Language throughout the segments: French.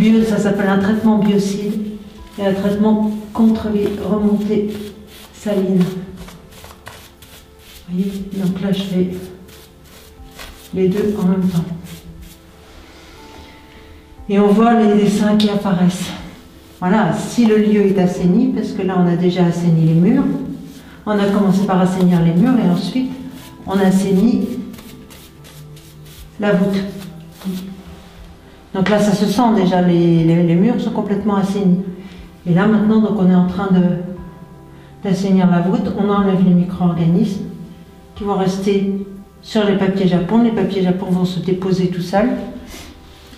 Ça s'appelle un traitement biocide et un traitement contre les remontées salines. Vous voyez, donc là je fais les deux en même temps. Et on voit les dessins qui apparaissent. Voilà, si le lieu est assaini, parce que là on a déjà assaini les murs, on a commencé par assainir les murs et ensuite on assainit la voûte. Donc là ça se sent déjà, les murs sont complètement assainis. Et là maintenant donc on est en train d'assainir la voûte, on enlève les micro-organismes qui vont rester sur les papiers japon. Les papiers japon vont se déposer tout seuls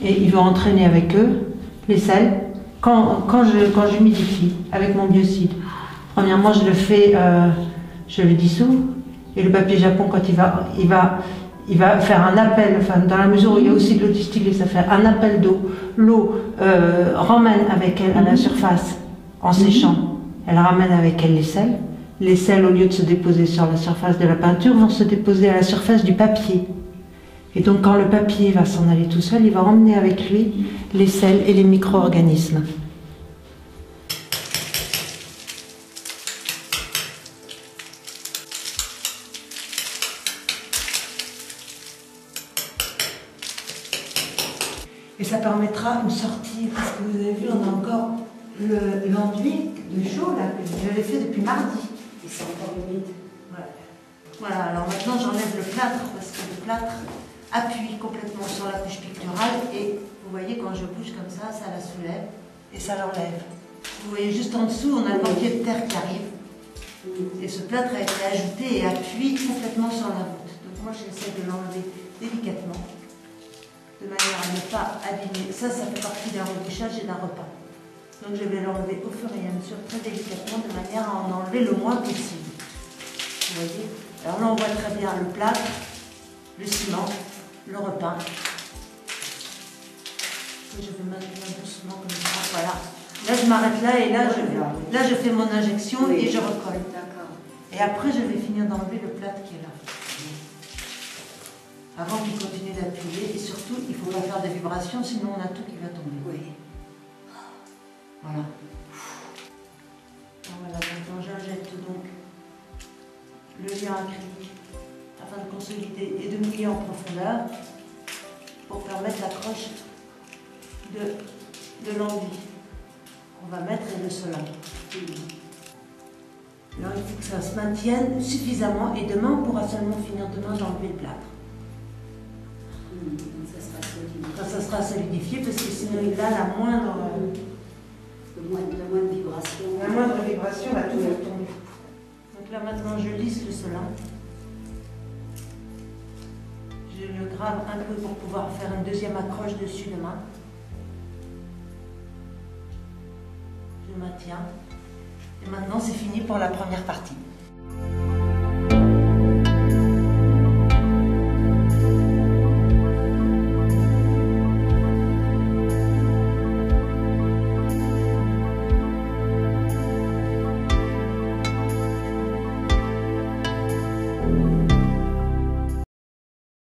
et ils vont entraîner avec eux les sels quand j'humidifie avec mon biocide. Premièrement je le fais, je le dissous et le papier japon quand il va faire un appel, enfin dans la mesure où il y a aussi de l'eau distillée, ça fait un appel d'eau. L'eau ramène avec elle à la surface en séchant, elle ramène avec elle les sels. Les sels, au lieu de se déposer sur la surface de la peinture, vont se déposer à la surface du papier. Et donc quand le papier va s'en aller tout seul, il va emmener avec lui les sels et les micro-organismes. Et ça permettra une sortie, parce que vous avez vu, on a encore l'enduit de chaud là, que j'avais fait depuis mardi. Et c'est encore humide. Ouais. Voilà, alors maintenant j'enlève le plâtre, parce que le plâtre appuie complètement sur la couche picturale, et vous voyez quand je bouge comme ça la soulève, et ça l'enlève. Vous voyez juste en dessous, on a le mortier de terre qui arrive, et ce plâtre a été ajouté et appuie complètement sur la voûte. Donc moi j'essaie de l'enlever délicatement, de manière à ne pas abîmer. Ça fait partie d'un rebouchage et d'un repas. Donc je vais l'enlever au fur et à mesure, très délicatement, de manière à en enlever le moins possible. Vous voyez? Alors là on voit très bien le plâtre, le ciment, le repain. Et je vais maintenant doucement comme ça, voilà. Là je m'arrête là et là je fais mon injection et je recolle. Et après je vais finir d'enlever le plâtre qui est là. Avant qu'il continue d'appuyer, et surtout il ne faut pas faire de vibrations, sinon on a tout qui va tomber. Oui. Voilà. Voilà, maintenant j'injecte donc le lien acrylique afin de consolider et de mouiller en profondeur pour permettre l'accroche de l'enduit qu'on va mettre et le solant. Alors il faut que ça se maintienne suffisamment et demain on pourra seulement finir demain d'enlever le plâtre. Quand ça sera solidifié, parce que sinon là la moindre vibration. La moindre vibration va tout faire tomber. Donc là maintenant je lisse le selang. Je le grave un peu pour pouvoir faire une deuxième accroche dessus demain. Je maintiens. Et maintenant c'est fini pour la première partie.